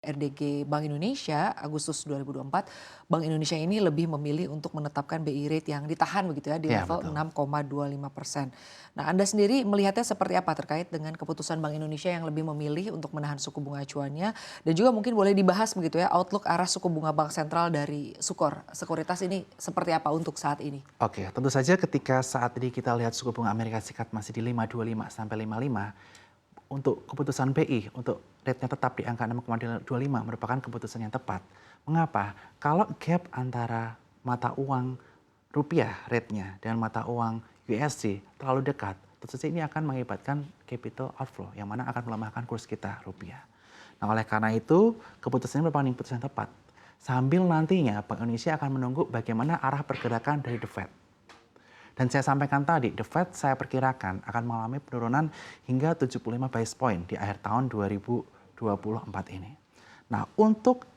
RDG Bank Indonesia Agustus 2024, Bank Indonesia ini lebih memilih untuk menetapkan BI rate yang ditahan begitu ya di Iya level betul. 6,25%. Nah, Anda sendiri melihatnya seperti apa terkait dengan keputusan Bank Indonesia yang lebih memilih untuk menahan suku bunga acuannya dan juga mungkin boleh dibahas begitu ya outlook arah suku bunga bank sentral dari sekuritas ini seperti apa untuk saat ini? Oke, tentu saja ketika saat ini kita lihat suku bunga Amerika Serikat masih di 5,25 sampai 5,5, untuk keputusan BI untuk rate-nya tetap di angka 6,25 merupakan keputusan yang tepat. Mengapa? Kalau gap antara mata uang rupiah rate-nya dan mata uang USD terlalu dekat, tentu saja ini akan mengakibatkan capital outflow yang mana akan melemahkan kurs kita rupiah. Nah, oleh karena itu keputusan ini merupakan keputusan yang tepat. Sambil nantinya Bank Indonesia akan menunggu bagaimana arah pergerakan dari The Fed. Dan saya sampaikan tadi, The Fed saya perkirakan akan mengalami penurunan hingga 75 basis point di akhir tahun 2024 ini. Nah, untuk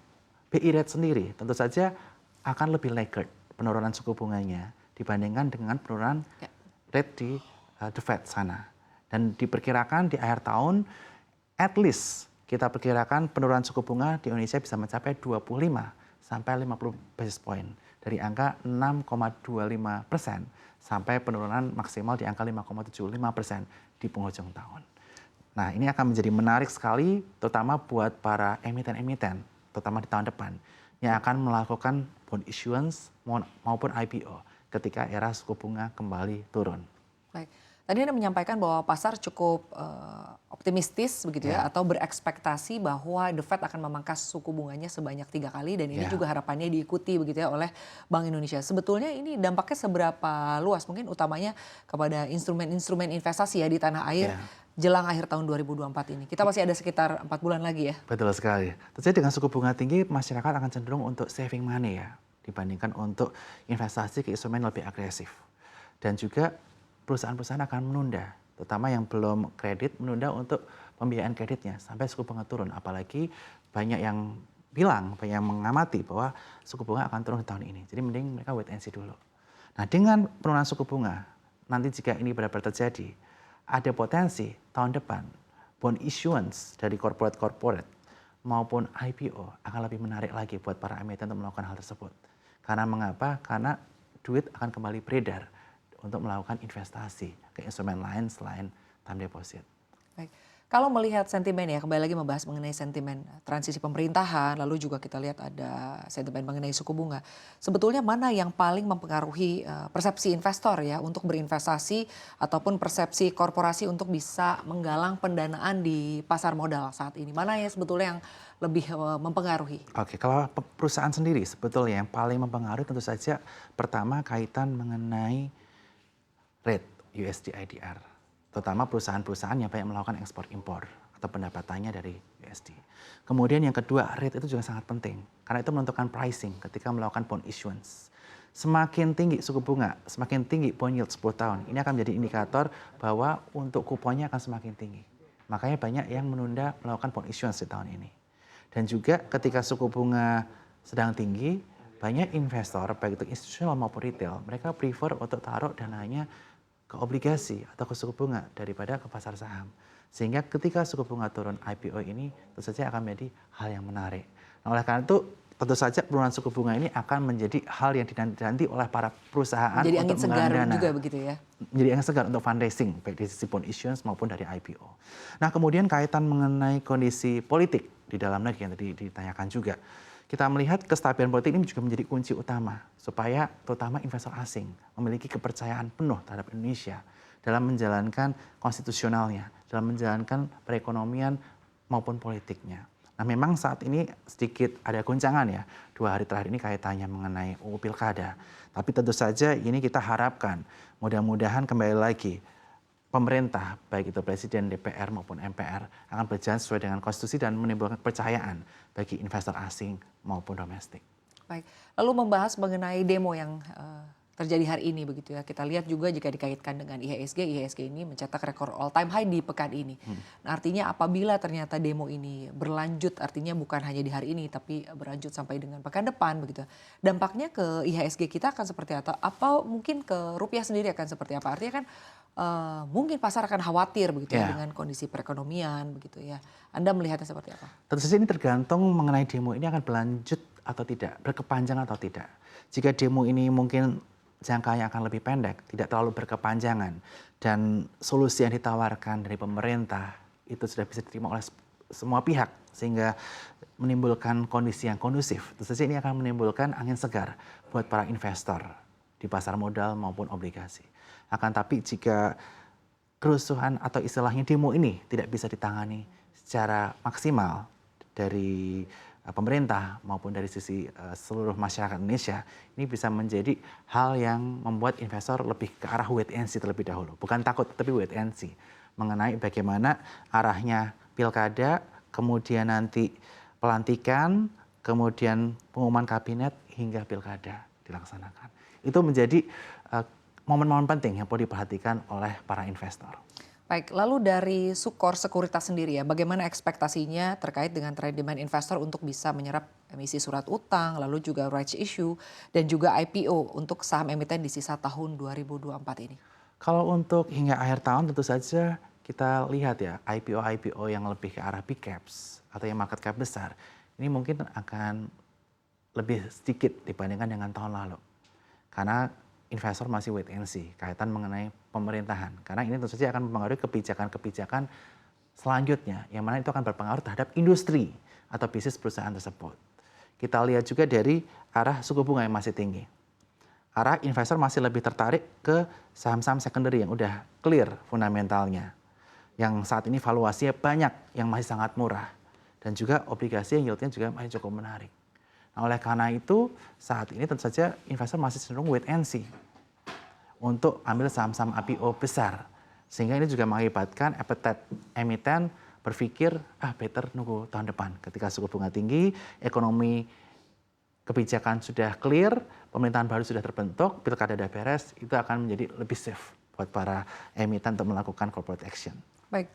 BI rate sendiri tentu saja akan lebih laggard penurunan suku bunganya dibandingkan dengan penurunan Ya. rate di The Fed sana. Dan diperkirakan di akhir tahun at least kita perkirakan penurunan suku bunga di Indonesia bisa mencapai 25 sampai 50 basis point dari angka 6,25% sampai penurunan maksimal di angka 5,75% di penghujung tahun. Nah, ini akan menjadi menarik sekali terutama buat para emiten-emiten terutama di tahun depan yang akan melakukan bond issuance maupun IPO ketika era suku bunga kembali turun. Baik. Tadi Anda menyampaikan bahwa pasar cukup optimistis begitu ya Ya, atau berekspektasi bahwa The Fed akan memangkas suku bunganya sebanyak 3 kali dan ini ya. juga harapannya diikuti begitu ya oleh Bank Indonesia. Sebetulnya ini dampaknya seberapa luas mungkin utamanya kepada instrumen-instrumen investasi ya di tanah air Ya. jelang akhir tahun 2024 ini. Kita masih ada sekitar 4 bulan lagi ya. Betul sekali. Tentunya dengan suku bunga tinggi, masyarakat akan cenderung untuk saving money ya, dibandingkan untuk investasi ke instrumen lebih agresif. Dan juga perusahaan-perusahaan akan menunda, terutama yang belum kredit, menunda untuk pembiayaan kreditnya sampai suku bunga turun. Apalagi banyak yang bilang, banyak yang mengamati bahwa suku bunga akan turun di tahun ini. Jadi mending mereka wait and see dulu. Nah, dengan penurunan suku bunga, nanti jika ini benar-benar terjadi, ada potensi tahun depan bond issuance dari corporate maupun IPO akan lebih menarik lagi buat para emiten untuk melakukan hal tersebut. Karena mengapa? Karena duit akan kembali beredar untuk melakukan investasi ke instrumen lain selain time deposit. Baik. Kalau melihat sentimen ya, kembali lagi membahas mengenai sentimen transisi pemerintahan, lalu juga kita lihat ada sentimen mengenai suku bunga. Sebetulnya mana yang paling mempengaruhi persepsi investor ya untuk berinvestasi ataupun persepsi korporasi untuk bisa menggalang pendanaan di pasar modal saat ini? Mana yang sebetulnya yang lebih mempengaruhi? Oke, kalau perusahaan sendiri sebetulnya yang paling mempengaruhi tentu saja pertama kaitan mengenai rate USD IDR, terutama perusahaan-perusahaan yang banyak melakukan ekspor impor atau pendapatannya dari USD. Kemudian yang kedua, rate itu juga sangat penting karena itu menentukan pricing ketika melakukan bond issuance. Semakin tinggi suku bunga, semakin tinggi bond yield 10 tahun, ini akan menjadi indikator bahwa untuk kuponnya akan semakin tinggi. Makanya banyak yang menunda melakukan bond issuance di tahun ini. Dan juga ketika suku bunga sedang tinggi, banyak investor, baik itu institusional maupun retail, mereka prefer untuk taruh dananya ke obligasi atau ke suku bunga daripada ke pasar saham. Sehingga ketika suku bunga turun IPO ini tentu saja akan menjadi hal yang menarik. Nah, oleh karena itu tentu saja penurunan suku bunga ini akan menjadi hal yang dinanti oleh para perusahaan Jadi untuk angin segar menggalang dana. juga begitu ya? Menjadi angin segar untuk fundraising, baik dari sisi bond issuance maupun dari IPO. Nah, kemudian kaitan mengenai kondisi politik di dalam negeri yang tadi ditanyakan juga. Kita melihat kestabilan politik ini juga menjadi kunci utama supaya terutama investor asing memiliki kepercayaan penuh terhadap Indonesia dalam menjalankan konstitusionalnya, dalam menjalankan perekonomian maupun politiknya. Nah, memang saat ini sedikit ada goncangan ya, 2 hari terakhir ini kaitannya mengenai UU Pilkada. Tapi tentu saja ini kita harapkan mudah-mudahan kembali lagi pemerintah, baik itu Presiden, DPR maupun MPR akan berjalan sesuai dengan konstitusi dan menimbulkan kepercayaan bagi investor asing maupun domestik. Baik, lalu membahas mengenai demo yang terjadi hari ini begitu ya. Kita lihat juga jika dikaitkan dengan IHSG ini mencetak rekor all time high di pekan ini. Nah, artinya apabila ternyata demo ini berlanjut, artinya bukan hanya di hari ini tapi berlanjut sampai dengan pekan depan begitu. Dampaknya ke IHSG kita akan seperti apa? Apa mungkin ke rupiah sendiri akan seperti apa? Artinya kan mungkin pasar akan khawatir begitu ya Ya. dengan kondisi perekonomian begitu ya. Anda melihatnya seperti apa? Tentu saja ini tergantung mengenai demo ini akan berlanjut atau tidak, berkepanjangan atau tidak. Jika demo ini mungkin jangkanya akan lebih pendek, tidak terlalu berkepanjangan, dan solusi yang ditawarkan dari pemerintah itu sudah bisa diterima oleh semua pihak, sehingga menimbulkan kondisi yang kondusif. Tentu saja ini akan menimbulkan angin segar buat para investor di pasar modal maupun obligasi. Akan tapi jika kerusuhan atau istilahnya demo ini tidak bisa ditangani secara maksimal dari pemerintah maupun dari sisi seluruh masyarakat Indonesia, ini bisa menjadi hal yang membuat investor lebih ke arah wait and see terlebih dahulu. Bukan takut, tapi wait and see. Mengenai bagaimana arahnya pilkada, kemudian nanti pelantikan, kemudian pengumuman kabinet hingga pilkada dilaksanakan. Itu menjadi momen-momen penting yang perlu diperhatikan oleh para investor. Baik, lalu dari Sukor Sekuritas sendiri ya, bagaimana ekspektasinya terkait dengan tren demand investor untuk bisa menyerap emisi surat utang, lalu juga rights issue, dan juga IPO untuk saham emiten di sisa tahun 2024 ini? Kalau untuk hingga akhir tahun tentu saja kita lihat ya IPO yang lebih ke arah big caps atau yang market cap besar, ini mungkin akan lebih sedikit dibandingkan dengan tahun lalu. Karena investor masih wait and see kaitan mengenai pemerintahan. Karena ini tentu saja akan mempengaruhi kebijakan-kebijakan selanjutnya yang mana itu akan berpengaruh terhadap industri atau bisnis perusahaan tersebut. Kita lihat juga dari arah suku bunga yang masih tinggi. Arah investor masih lebih tertarik ke saham-saham secondary yang udah clear fundamentalnya. Yang saat ini valuasinya banyak yang masih sangat murah. Dan juga obligasi yang yieldnya juga masih cukup menarik. Nah, oleh karena itu saat ini tentu saja investor masih cenderung wait and see untuk ambil saham-saham IPO besar. Sehingga ini juga mengakibatkan appetite emiten berpikir, better nunggu tahun depan. Ketika suku bunga tinggi, ekonomi kebijakan sudah clear, pemerintahan baru sudah terbentuk, pilkada sudah beres, itu akan menjadi lebih safe buat para emiten untuk melakukan corporate action. Baik.